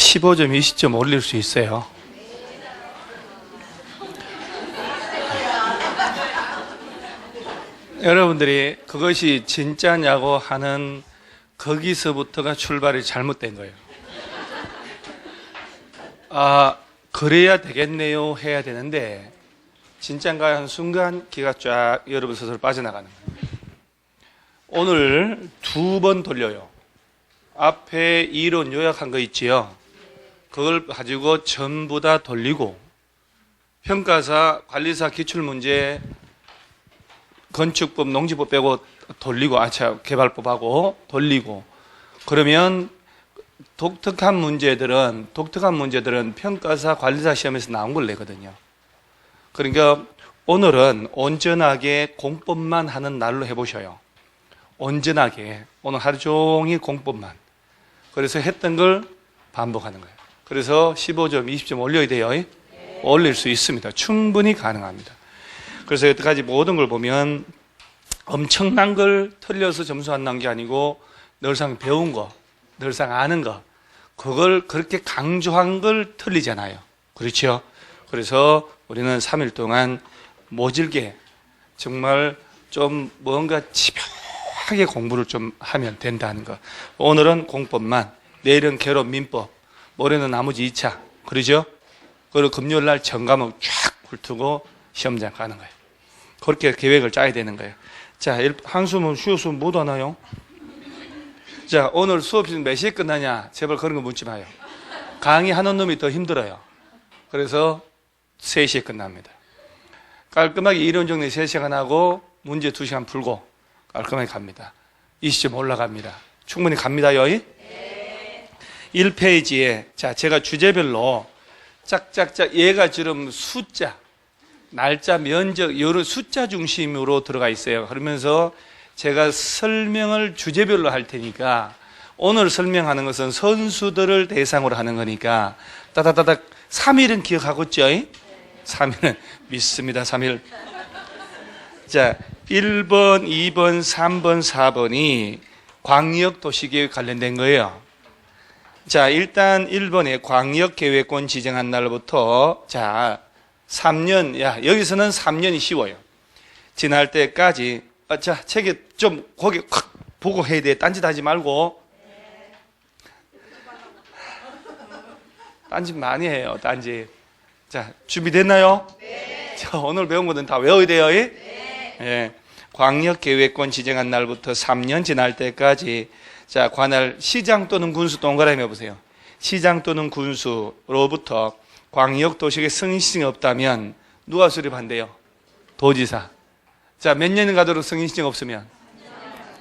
15점, 20점 올릴 수 있어요. 여러분들이 그것이 진짜냐고 하는 거기서부터가 출발이 잘못된 거예요. 아, 그래야 되겠네요 해야 되는데 진짠가 하는 순간 기가 쫙 여러분 스스로 빠져나가는 거예요. 오늘 2번 돌려요. 앞에 이론 요약한 거 있지요. 그걸 가지고 전부 다 돌리고 평가사, 관리사 기출문제, 건축법, 농지법 빼고 돌리고 개발법하고 돌리고 그러면 독특한 문제들은 평가사, 관리사 시험에서 나온 걸 내거든요. 그러니까 오늘은 온전하게 공법만 하는 날로 해보셔요. 온전하게 오늘 하루 종일 공법만. 그래서 했던 걸 반복하는 거예요. 그래서 15점, 20점 올려야 돼요. 올릴 수 있습니다. 충분히 가능합니다. 그래서 여태까지 모든 걸 보면 엄청난 걸 틀려서 점수 안 나온 게 아니고 늘상 배운 거, 늘상 아는 거, 그걸 그렇게 강조한 걸 틀리잖아요. 그렇죠? 그래서 우리는 3일 동안 모질게 정말 좀 뭔가 집요하게 공부를 좀 하면 된다는 거. 오늘은 공법만, 내일은 개론 민법, 모레는 나머지 2차. 그러죠? 그리고 금요일 날 전과목 쫙 훑고 시험장 가는 거예요. 그렇게 계획을 짜야 되는 거예요. 자, 한숨은 쉬어서 못 하나요? 자, 오늘 수업이 몇 시에 끝나냐? 제발 그런 거 묻지 마요. 강의하는 놈이 더 힘들어요. 그래서 3시에 끝납니다. 깔끔하게 이론 정리 3시간 하고 문제 2시간 풀고 깔끔하게 갑니다. 20점 올라갑니다. 충분히 갑니다요. 네. 1페이지에 자, 제가 주제별로 짝짝짝 얘가 지금 숫자, 날짜, 면적 이런 숫자 중심으로 들어가 있어요. 그러면서 제가 설명을 주제별로 할 테니까 오늘 설명하는 것은 선수들을 대상으로 하는 거니까 따다다닥 3일은 기억하고 있죠? 3일은 믿습니다. 3일. 자, 1번, 2번, 3번, 4번이 광역도시계획 관련된 거예요. 자, 일단 1번에 광역계획권 지정한 날부터 자 3년, 여기서는 3년이 쉬워요. 지날 때까지 자, 책에 좀 거기 확 보고 해야 돼. 딴짓 하지 말고. 딴짓 많이 해요. 딴짓. 자, 준비됐나요? 네. 자, 오늘 배운 것은 다 외워야 돼요. 네. 예. 광역계획권 지정한 날부터 3년 지날 때까지 자, 관할 시장 또는 군수 동그라미 해보세요. 시장 또는 군수로부터 광역도시계획 승인신청이 없다면 누가 수립한대요? 도지사. 자, 몇 년 가도록 승인신청 없으면?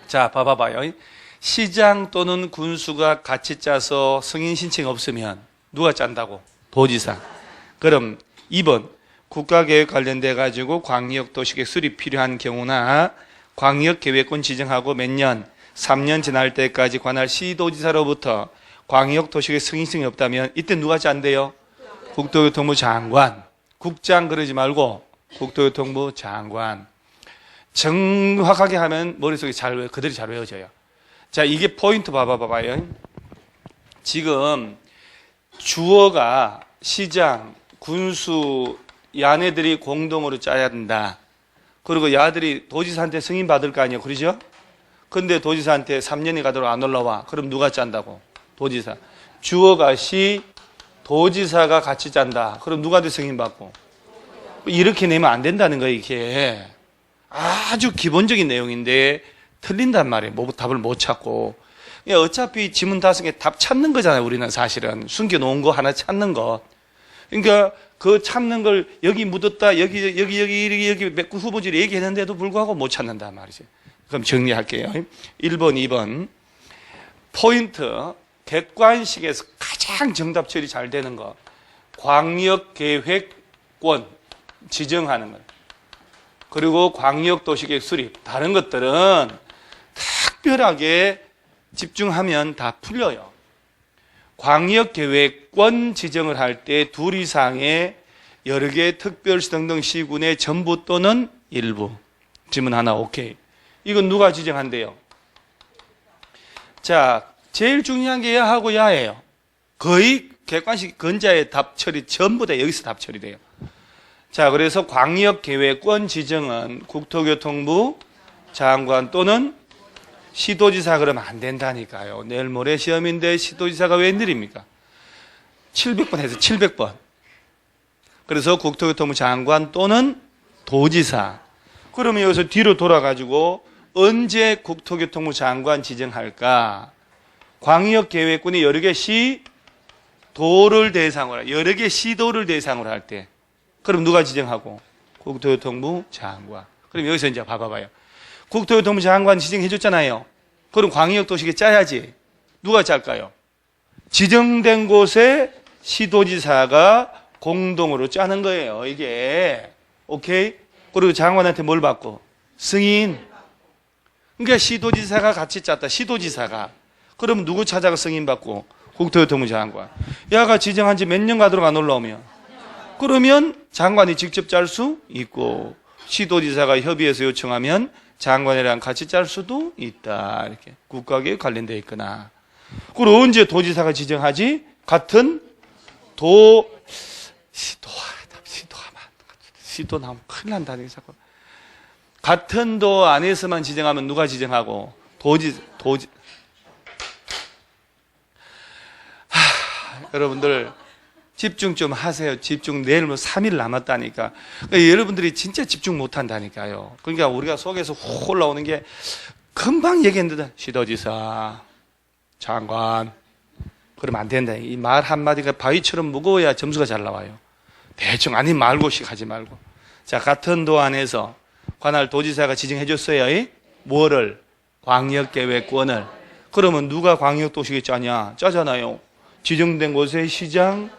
자, 봐봐요. 시장 또는 군수가 같이 짜서 승인신청이 없으면 누가 짠다고? 도지사. 그럼 2번 국가계획 관련돼 가지고 광역도시계획 수립 필요한 경우나 광역계획권 지정하고 몇 년? 3년 지날 때까지 관할 시도지사로부터 광역도시계획 승인증이 없다면 이때 누가 짠대요? 국토교통부 장관. 국장 그러지 말고 국토교통부 장관. 정확하게 하면 머릿속에 그대로 잘 외워져요. 자, 이게 포인트 봐봐요. 지금 주어가 시장, 군수, 야네들이 공동으로 짜야 된다. 그리고 야들이 도지사한테 승인 받을 거 아니에요. 그러죠? 근데 도지사한테 3년이 가도록 안 올라와. 그럼 누가 짠다고? 도지사. 주어가 시, 도지사가 같이 짠다. 그럼 누구한테 승인 받고? 이렇게 내면 안 된다는 거예요, 이게. 아주 기본적인 내용인데 틀린단 말이에요. 답을 못 찾고. 어차피 지문 5개 답 찾는 거잖아요, 우리는 사실은. 숨겨놓은 거 하나 찾는 거. 그러니까 그 찾는 걸 여기 묻었다, 여기 몇 후보지를 얘기했는데도 불구하고 못 찾는단 말이죠. 그럼 정리할게요. 1번, 2번. 포인트. 객관식에서 가장 정답 처리 잘 되는 거. 광역계획권 지정하는 것. 그리고 광역도시계획 수립. 다른 것들은 특별하게 집중하면 다 풀려요. 광역계획권 지정을 할 때 2 이상의 여러 개 특별시 등등 시군의 전부 또는 일부. 질문 하나, 오케이. 이건 누가 지정한대요? 자, 제일 중요한 게 야하고 야예요. 거의 객관식 근자의 답 처리 전부 다 여기서 답 처리돼요. 자, 그래서 광역계획권 지정은 국토교통부 장관 또는 시도지사 그러면 안 된다니까요. 내일 모레 시험인데 시도지사가 웬일입니까? 700번 해서 700번. 그래서 국토교통부 장관 또는 도지사. 그러면 여기서 뒤로 돌아가지고 언제 국토교통부 장관 지정할까? 광역계획권이 여러 개 시도를 대상으로, 여러 개 시도를 대상으로 할 때. 그럼 누가 지정하고? 국토교통부 장관. 그럼 여기서 이제 봐봐요. 국토교통부 장관 지정해줬잖아요. 그럼 광역도시계 짜야지. 누가 짤까요? 지정된 곳에 시도지사가 공동으로 짜는 거예요, 이게. 오케이? 그리고 장관한테 뭘 받고? 승인. 그러니까 시도지사가 같이 짰다, 시도지사가. 그럼 누구 찾아가 승인 받고? 국토교통부 장관. 야가 지정한 지 몇 년 가도록 안 올라오면? 그러면 장관이 직접 짤 수 있고, 시도지사가 협의해서 요청하면 장관이랑 같이 짤 수도 있다. 이렇게. 국가계획 관련되어 있거나. 그리고 언제 도지사가 지정하지? 같은 시도 나오면 큰일 난다니, 자꾸. 같은 도 안에서만 지정하면 누가 지정하고? 여러분들, 집중 좀 하세요. 집중. 내일 뭐 3일 남았다니까. 그러니까 여러분들이 진짜 집중 못 한다니까요. 그러니까 우리가 속에서 훅 올라오는 게 금방 얘기했는데, 시도지사, 장관. 그러면 안 된다. 이 말 한마디가 바위처럼 무거워야 점수가 잘 나와요. 대충 아니 말고씩 하지 말고. 자, 같은 도 안에서 관할 도지사가 지정해줬어요. 뭐를? 광역계획권을. 그러면 누가 광역도시계 짜냐? 짜잖아요. 지정된 곳에 시장,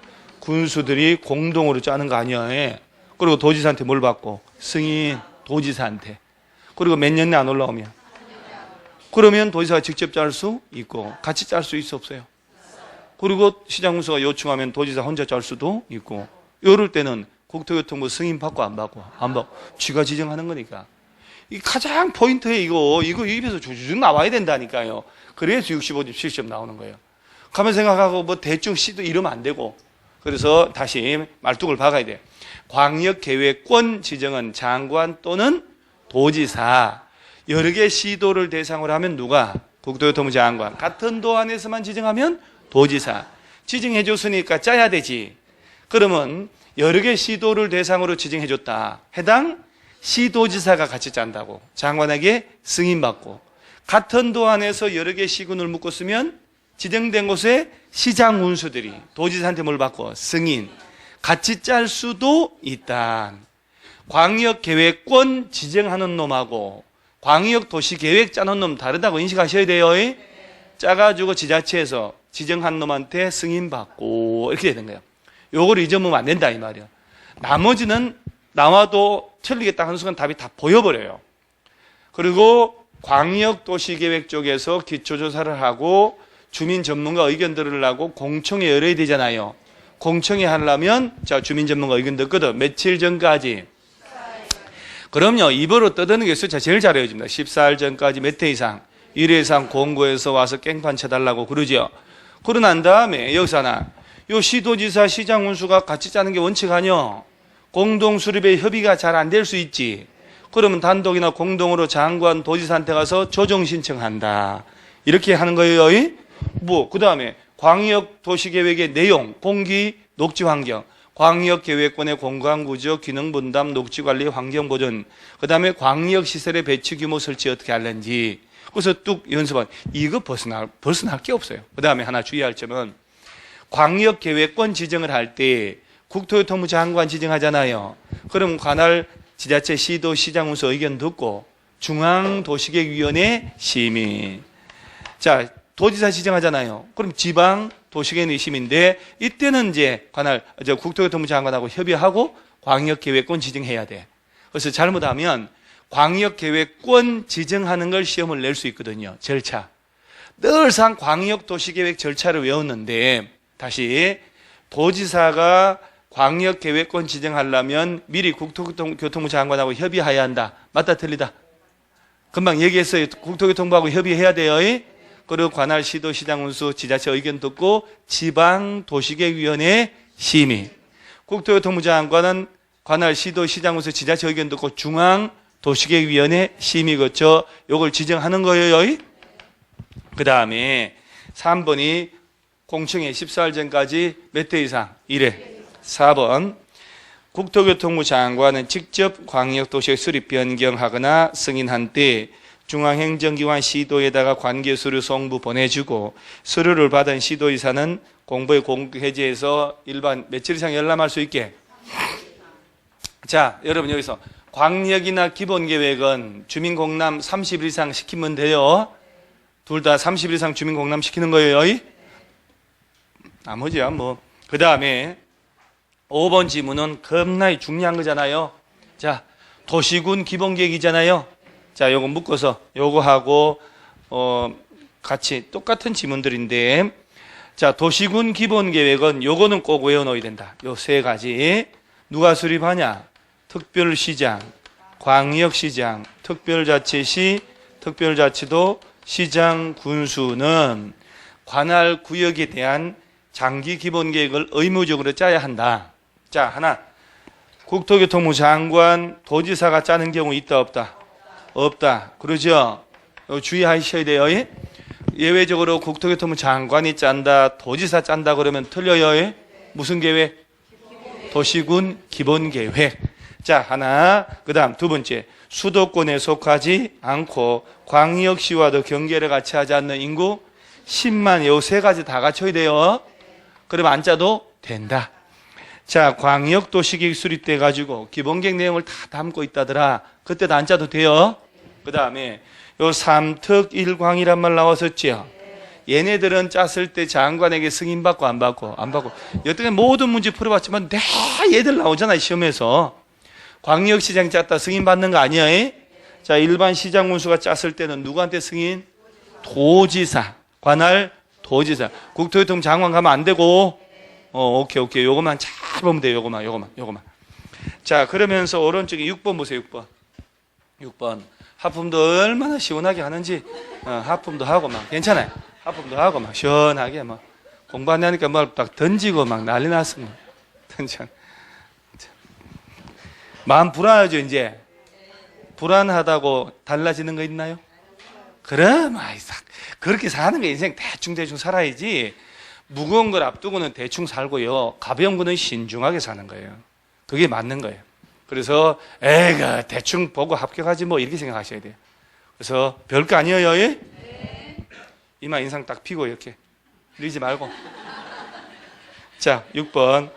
군수들이 공동으로 짜는 거 아니야. 그리고 도지사한테 뭘 받고? 승인, 도지사한테. 그리고 몇 년 내 안 올라오면? 그러면 도지사가 직접 짤 수 있고, 같이 짤 수 있어, 없어요? 그리고 시장 군수가 요청하면 도지사 혼자 짤 수도 있고, 이럴 때는 국토교통부 승인 받고 안 받고? 안 받고. 쥐가 지정하는 거니까. 이 가장 포인트에 이거 입에서 주주쭉 나와야 된다니까요. 그래서 65점, 70점 나오는 거예요. 가만 생각하고 뭐 대충 시도 이러면 안 되고. 그래서 다시 말뚝을 박아야 돼요. 광역계획권 지정은 장관 또는 도지사. 여러 개 시도를 대상으로 하면 누가? 국토교통부 장관. 같은 도 안에서만 지정하면 도지사. 지정해줬으니까 짜야 되지. 그러면 여러 개 시도를 대상으로 지정해줬다. 해당 시도지사가 같이 짠다고. 장관에게 승인받고. 같은 도 안에서 여러 개 시군을 묶고 쓰면 지정된 곳에 시장 군수들이 도지사한테 뭘 받고? 승인. 같이 짤 수도 있다. 광역계획권 지정하는 놈하고 광역도시계획 짜는 놈 다르다고 인식하셔야 돼요. 짜가지고 지자체에서 지정한 놈한테 승인받고 이렇게 되는 거예요. 요거를 잊어먹으면 안 된다 이 말이야. 나머지는 나와도 틀리겠다 하는 순간 답이 다 보여버려요. 그리고 광역도시계획 쪽에서 기초조사를 하고 주민 전문가 의견 들으려고 공청회 열어야 되잖아요. 공청회 하려면 자 주민 전문가 의견 듣거든. 며칠 전까지. 그럼요. 입으로 떠드는 게 숫자 제일 잘 외워집니다. 14일 전까지 몇 회 이상 1회 이상 공고해서 와서 깽판 쳐달라고 그러죠. 그러고 난 다음에 여기서 하나 요 시도지사 시장 군수가 같이 짜는 게 원칙 아니요. 공동수립의 협의가 잘 안 될 수 있지. 그러면 단독이나 공동으로 장관 도지사한테 가서 조정 신청한다. 이렇게 하는 거예요. 그 다음에 광역도시계획의 내용, 공기, 녹지환경, 광역계획권의 공간구조, 기능분담, 녹지관리, 환경보존, 그 다음에 광역시설의 배치 규모 설치 어떻게 하는지. 그래서 뚝 연습한. 이거 벗어날 게 없어요. 그 다음에 하나 주의할 점은 광역계획권 지정을 할 때 국토교통부 장관 지정하잖아요. 그럼 관할 지자체, 시도, 시장 운수 의견 듣고 중앙도시계획위원회 심의. 자, 도지사 지정하잖아요. 그럼 지방 도시계획 심의인데 이때는 이제 관할 국토교통부 장관하고 협의하고 광역계획권 지정해야 돼. 그래서 잘못하면 광역계획권 지정하는 걸 시험을 낼 수 있거든요. 절차. 늘상 광역도시계획 절차를 외웠는데 다시 도지사가 광역계획권 지정하려면 미리 국토교통부 장관하고 협의해야 한다. 맞다 틀리다? 금방 얘기했어요. 국토교통부하고 협의해야 돼요. 그리고 관할 시도 시장 운수 지자체 의견 듣고 지방 도시계획위원회 심의. 국토교통부 장관은 관할 시도 시장 운수 지자체 의견 듣고 중앙 도시계획위원회 심의 거쳐 요걸 지정하는 거예요. 그 다음에 3번이 공청회 14일 전까지 몇 대 이상? 1회. 4번 국토교통부 장관은 직접 광역도시의 수립 변경하거나 승인한 때 중앙행정기관 시도에다가 관계서류 송부 보내주고 서류를 받은 시도의사는 공보에 공개해제해서 일반 며칠 이상 열람할 수 있게. 자, 여러분 여기서 광역이나 기본계획은 주민공람 30일 이상 시키면 돼요. 둘 다 30일 이상 주민공람 시키는 거예요. 나머지야 뭐. 그 다음에 5번 지문은 겁나게 중요한 거잖아요. 자, 도시군 기본계획이잖아요. 자, 요거 묶어서 요거하고 같이 똑같은 지문들인데, 자, 도시군 기본계획은 요거는 꼭 외워놓아야 된다. 요 세 가지. 누가 수립하냐? 특별시장, 광역시장, 특별자치시, 특별자치도, 시장, 군수는 관할 구역에 대한 장기 기본계획을 의무적으로 짜야 한다. 자, 하나. 국토교통부 장관, 도지사가 짜는 경우 있다, 없다? 없다. 그러죠? 주의하셔야 돼요. 예외적으로 국토교통부 장관이 짠다, 도지사 짠다 그러면 틀려요. 무슨 계획? 도시군 기본계획. 자, 하나. 그 다음 두 번째. 수도권에 속하지 않고 광역시와도 경계를 같이 하지 않는 인구 10만, 요 세 가지 다 갖춰야 돼요. 그러면 안 짜도 된다. 자, 광역도시계획 수립돼 가지고 기본계획 내용을 다 담고 있다더라. 그때도 안 짜도 돼요. 그 다음에 요 3특 1광이란 말 나왔었죠. 얘네들은 짰을 때 장관에게 승인받고 안 받고? 안 받고. 여태까지 모든 문제 풀어봤지만 다 얘들 나오잖아요, 시험에서. 광역시장 짰다 승인받는 거 아니야? 자, 일반 시장 운수가 짰을 때는 누구한테 승인? 도지사. 관할 도지사. 국토교통 장관 가면 안 되고. 오케이. 요거만 잘 보면 돼요. 요거만. 자, 그러면서 오른쪽에 6번 보세요, 6번. 하품도 얼마나 시원하게 하는지. 하품도 하고 막 괜찮아요. 하품도 하고 막 시원하게 막 공부 안 하니까 막 던지고 막 난리 났습니다. 마음 불안하죠, 이제. 불안하다고 달라지는 거 있나요? 그럼 그렇게 사는 게 인생 대충 살아야지. 무거운 걸 앞두고는 대충 살고요, 가벼운 거는 신중하게 사는 거예요. 그게 맞는 거예요. 그래서 에이가 대충 보고 합격하지 뭐 이렇게 생각하셔야 돼요. 그래서 별거 아니에요. 이마 인상 딱 피고 이렇게 늘리지 말고. 자, 6번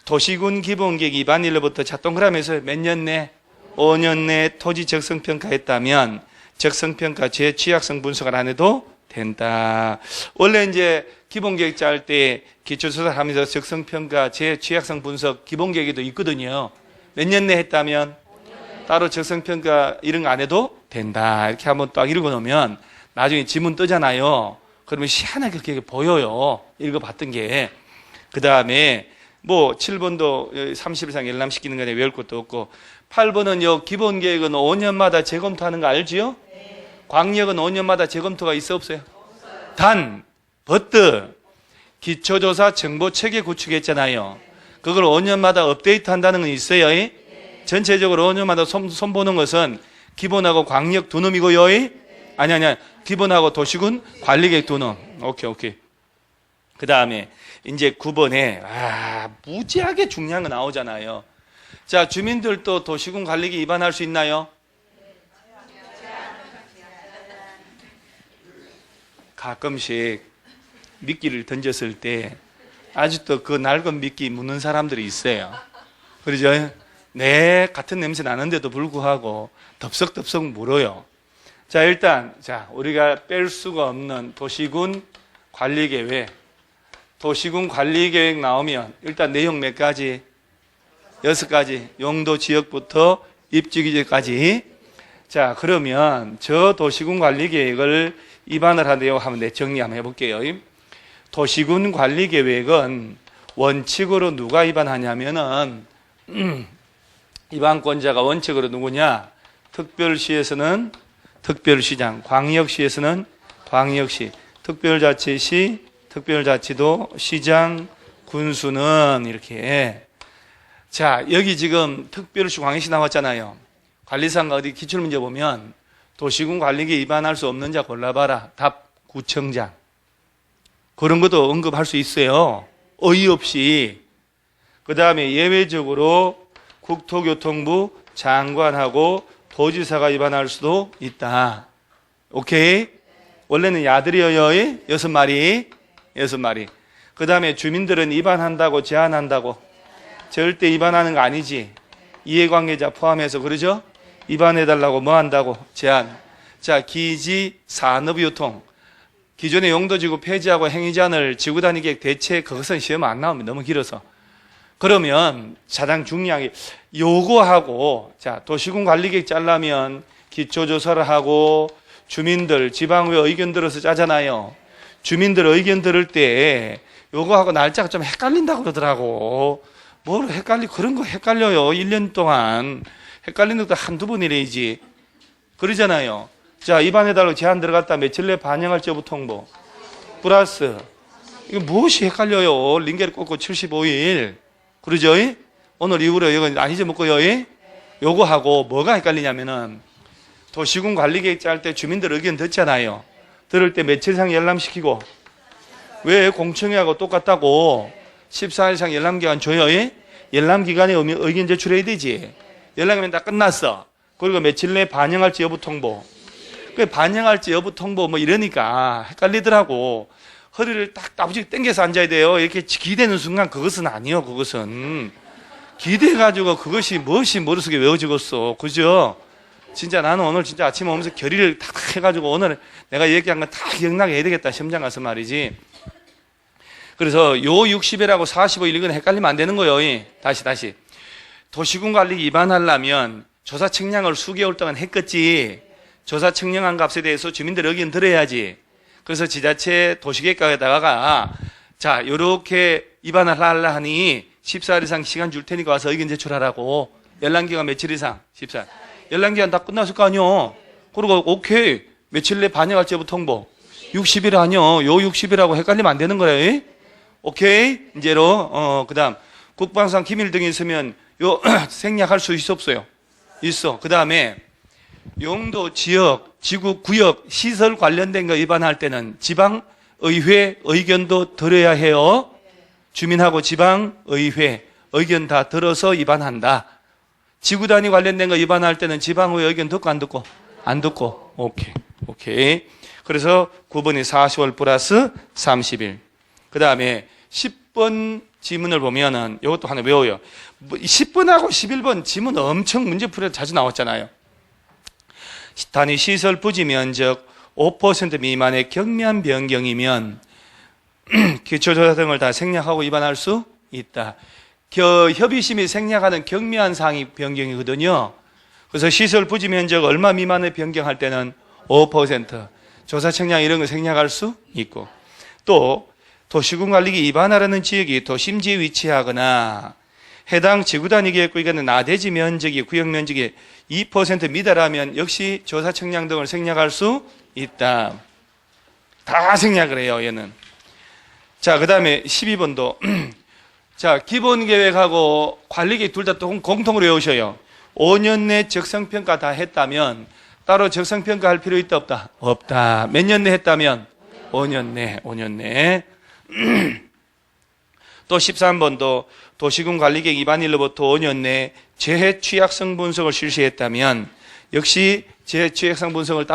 도시군 기본계획 위반 일로부터 자, 동그라미에서 몇 년 내? 5년 내 토지 적성평가했다면 적성평가 제취약성 분석을 안 해도 된다. 원래 이제 기본계획 짤 때 기초조사를 하면서 적성평가 제취약성 분석 기본계획에도 있거든요. 몇 년 내 했다면 따로 적성평가 이런 거 안 해도 된다. 이렇게 한번 딱 읽어 놓으면 나중에 지문 뜨잖아요. 그러면 희한하게 그렇게 보여요. 읽어봤던 게. 그 다음에 뭐 7번도 30일 이상 열람시키는 거에 외울 것도 없고, 8번은 요 기본계획은 5년마다 재검토하는 거 알지요? 광역은 5년마다 재검토가 있어 없어요? 단 버트 기초조사 정보체계 구축했잖아요. 그걸 5년마다 업데이트 한다는 건 있어요. 전체적으로 5년마다 손보는 것은 기본하고 광역 두 놈이고요. 아니 기본하고 도시군 관리계획 두 놈. 오케이. 그 다음에 이제 9번에 무지하게 중요한 거 나오잖아요. 자, 주민들도 도시군 관리계획 위반할 수 있나요? 가끔씩 미끼를 던졌을 때 아직도 그 낡은 미끼 묻는 사람들이 있어요. 그러죠? 네, 같은 냄새 나는데도 불구하고 덥석덥석 물어요. 자, 일단 우리가 뺄 수가 없는 도시군 관리계획. 도시군 관리계획 나오면 일단 내용 몇 가지? 6가지. 용도 지역부터 입지기지까지. 자, 그러면 저 도시군 관리계획을 위반을 한대요 하면 내 정리 한번 해볼게요. 도시군 관리계획은 원칙으로 누가 위반하냐면은 위반권자가 원칙으로 누구냐? 특별시에서는 특별시장, 광역시에서는 광역시, 특별자치시, 특별자치도, 시장, 군수는 이렇게. 자, 여기 지금 특별시 광역시 나왔잖아요. 관리사항 어디 기출문제 보면 도시군 관리계획 위반할 수 없는 자 골라봐라. 답 구청장. 그런 것도 언급할 수 있어요. 어이없이. 그 다음에 예외적으로 국토교통부 장관하고 도지사가 위반할 수도 있다. 오케이? 원래는 야들이어요. 6마리. 6마리. 그 다음에 주민들은 위반한다고 제한한다고. 절대 위반하는 거 아니지. 이해관계자 포함해서 그러죠? 위반해달라고 뭐 한다고? 제한. 자, 기지 산업유통. 기존의 용도지구 폐지하고 행위제한을 지구단위계획 대체 그것은 시험 안 나옵니다. 너무 길어서. 그러면 가장 중요한 게 요거하고, 자, 도시군 관리계획 짜려면 기초조사를 하고 주민들, 지방의회 의견 들어서 짜잖아요. 주민들 의견 들을 때 요거하고 날짜가 좀 헷갈린다고 그러더라고. 뭘 그런 거 헷갈려요. 1년 동안. 헷갈리는 것도 한두 번이래야지. 그러잖아요. 자, 위반해달라고 제한 들어갔다. 며칠 내에 반영할 제보 통보. 플러스. 이거 무엇이 헷갈려요. 링겔 꽂고 75일. 그러죠? 오늘 이후로 이거 안 잊어먹고요. 요거하고 뭐가 헷갈리냐면은 도시군 관리계획 짤 때 주민들 의견 듣잖아요. 들을 때 며칠 이상 열람시키고. 왜 공청회하고 똑같다고 14일 이상 열람기간 줘요? 열람기간에 의견 제출해야 되지. 연락하면 다 끝났어. 그리고 며칠 내에 반영할지 여부 통보. 그 반영할지 여부 통보 뭐 이러니까 헷갈리더라고. 허리를 딱 따부지게 당겨서 앉아야 돼요. 이렇게 기대는 순간 그것은 아니요. 그것은 기대가지고 그것이 무엇이 머릿속에 외워지겠어. 그죠? 진짜 나는 오늘 진짜 아침에 오면서 결의를 탁 해가지고 오늘 내가 얘기한 건 다 기억나게 해야 되겠다. 시험장 가서 말이지. 그래서 요 60일하고 45일 이건 헷갈리면 안 되는 거예요. 다시. 도시군 관리 위반하려면 조사 측량을 수개월 동안 했겠지. 조사 측량한 값에 대해서 주민들 의견 들어야지. 그래서 지자체 도시계획과에다가 자, 요렇게 위반을 하려 하니 14일 이상 시간 줄 테니까 와서 의견 제출하라고. 열람기간 며칠 이상? 14일. 열람기간 다 끝났을 거 아니요. 그리고 오케이. 며칠 내 반영할 제보 통보. 60일 아니요. 요 60일하고 헷갈리면 안 되는 거예요. 오케이. 이제로 그 다음 국방상 기밀 등이 있으면 요 생략할 수 있어 없어요? 있어. 그 다음에 용도, 지역, 지구, 구역, 시설 관련된 거 위반할 때는 지방의회 의견도 들어야 해요. 주민하고 지방의회 의견 다 들어서 위반한다. 지구단위 관련된 거 위반할 때는 지방의회 의견 듣고 안 듣고? 안 듣고. 오케이. 그래서 9번이 40월 플러스 30일. 그 다음에 10번 지문을 보면은 이것도 하나 외워요. 10번하고 11번 지문 엄청 문제 풀이가 자주 나왔잖아요. 단위 시설 부지 면적 5% 미만의 경미한 변경이면 기초조사 등을 다 생략하고 위반할 수 있다. 협의심이 생략하는 경미한 사항이 변경이거든요. 그래서 시설 부지 면적 얼마 미만의 변경할 때는 5%, 조사 측량 이런 거 생략할 수 있고, 또 도시군 관리계 위반하라는 지역이 도심지에 위치하거나 해당 지구단위계획구역에는 나대지 면적이 구역 면적이 2% 미달하면 역시 조사 측량 등을 생략할 수 있다. 다 생략을 해요, 얘는. 자, 그 다음에 12번도 자, 기본계획하고 관리계획 둘 다 또 공통으로 외우셔요. 5년 내 적성평가 다 했다면 따로 적성평가 할 필요 있다 없다? 없다. 몇 년 내 했다면? 5년 내. 또 13번도 도시군 관리계획 위반일로부터 5년 내 재해 취약성 분석을 실시했다면 역시 재해 취약성 분석을